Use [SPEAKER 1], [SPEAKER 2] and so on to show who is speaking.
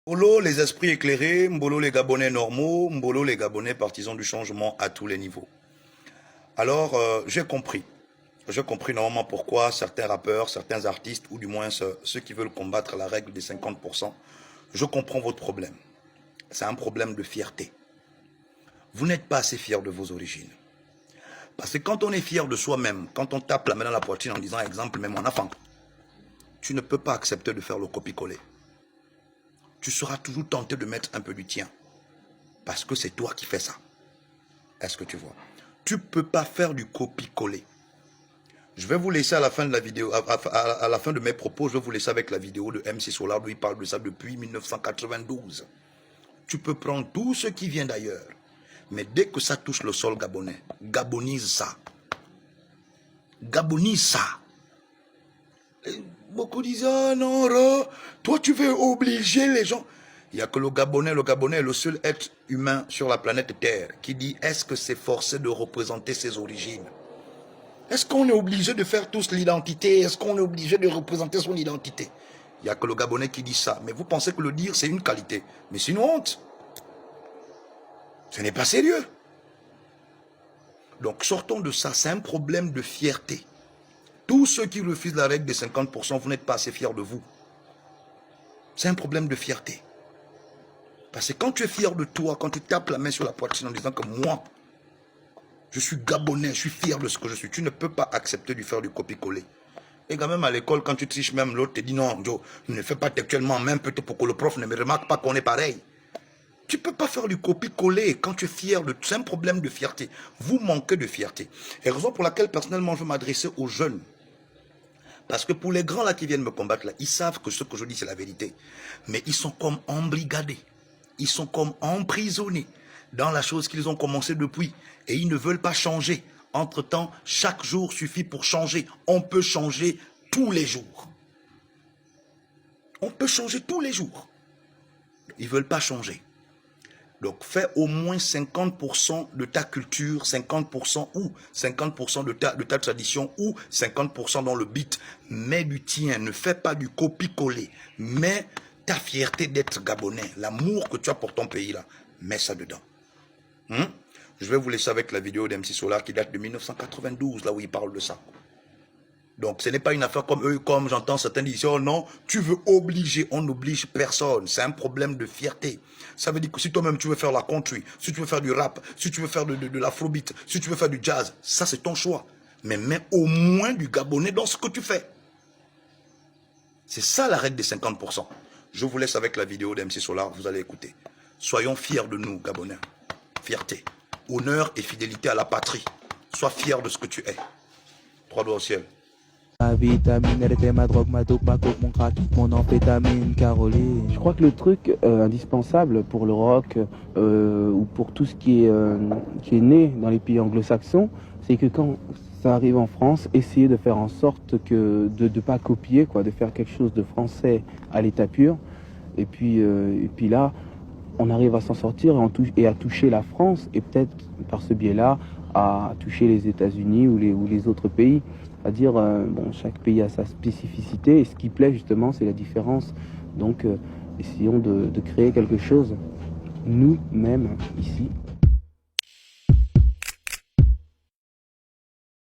[SPEAKER 1] Mbolo, les esprits éclairés, Mbolo, les Gabonais normaux, Mbolo, les Gabonais partisans du changement à tous les niveaux. Alors, j'ai compris. J'ai compris normalement pourquoi certains rappeurs, certains artistes, ou du moins ceux qui veulent combattre la règle des 50%, je comprends votre problème. C'est un problème de fierté. Vous n'êtes pas assez fier de vos origines. Parce que quand on est fier de soi-même, quand on tape la main dans la poitrine en disant, exemple, mais mon enfant, tu ne peux pas accepter de faire le copier-coller. Tu seras toujours tenté de mettre un peu du tien. Parce que c'est toi qui fais ça. Est-ce que tu vois? Tu ne peux pas faire du copier-coller. Je vais vous laisser à la fin de la vidéo, à la fin de mes propos, je vais vous laisser avec la vidéo de MC Solar où il parle de ça depuis 1992. Tu peux prendre tout ce qui vient d'ailleurs. Mais dès que ça touche le sol gabonais, gabonise ça. Gabonise ça. Et beaucoup disent, ah non, toi tu veux obliger les gens. Il n'y a que le Gabonais est le seul être humain sur la planète Terre qui dit, est-ce que c'est forcé de représenter ses origines? Est-ce qu'on est obligé de faire tous l'identité? Est-ce qu'on est obligé de représenter son identité? Il n'y a que le Gabonais qui dit ça. Mais vous pensez que le dire, c'est une qualité. Mais c'est une honte. Ce n'est pas sérieux. Donc sortons de ça. C'est un problème de fierté. Tous ceux qui refusent la règle des 50%, vous n'êtes pas assez fiers de vous. C'est un problème de fierté. Parce que quand tu es fier de toi, quand tu tapes la main sur la poitrine en disant que moi, je suis Gabonais, je suis fier de ce que je suis, tu ne peux pas accepter de faire du copier-coller. Et quand même à l'école, quand tu triches, même l'autre te dit non, Joe, ne fais pas textuellement, même peut-être pour que le prof ne me remarque pas qu'on est pareil. Tu ne peux pas faire du copier-coller quand tu es fier de... C'est un problème de fierté. Vous manquez de fierté. Et raison pour laquelle, personnellement, je veux m'adresser aux jeunes. Parce que pour les grands là qui viennent me combattre, là, ils savent que ce que je dis, c'est la vérité. Mais ils sont comme embrigadés. Ils sont comme emprisonnés dans la chose qu'ils ont commencé depuis. Et ils ne veulent pas changer. Entre-temps, chaque jour suffit pour changer. On peut changer tous les jours. On peut changer tous les jours. Ils ne veulent pas changer. Donc, fais au moins 50% de ta culture, 50% ou 50% de ta tradition ou 50% dans le beat. Mets du tien, ne fais pas du copier-coller. Mets ta fierté d'être gabonais, l'amour que tu as pour ton pays là, mets ça dedans. Je vais vous laisser avec la vidéo d'MC Solar qui date de 1992, là où il parle de ça. Donc ce n'est pas une affaire comme eux, comme j'entends certains dire, oh non, tu veux obliger, on n'oblige personne. C'est un problème de fierté. Ça veut dire que si toi-même tu veux faire la country, si tu veux faire du rap, si tu veux faire de l'afrobeat, si tu veux faire du jazz, ça c'est ton choix. Mais mets au moins du gabonais dans ce que tu fais. C'est ça la règle des 50%. Je vous laisse avec la vidéo d'MC Solar, vous allez écouter. Soyons fiers de nous, Gabonais. Fierté, honneur et fidélité à la patrie. Sois fier de ce que tu es. 3 doigts au ciel.
[SPEAKER 2] Ma vitamine, elle était ma drogue, ma dope, ma coke, mon crack, mon amphétamine, Caroline. Je crois que le truc indispensable pour le rock ou pour tout ce qui est né dans les pays anglo-saxons, c'est que quand ça arrive en France, essayer de faire en sorte que de ne pas copier, quoi, de faire quelque chose de français à l'état pur. Et puis là, on arrive à s'en sortir et à toucher la France et peut-être par ce biais-là à toucher les États-Unis ou les autres pays. C'est-à-dire, bon, chaque pays a sa spécificité et ce qui plaît justement, c'est la différence. Donc, essayons de créer quelque chose nous-mêmes ici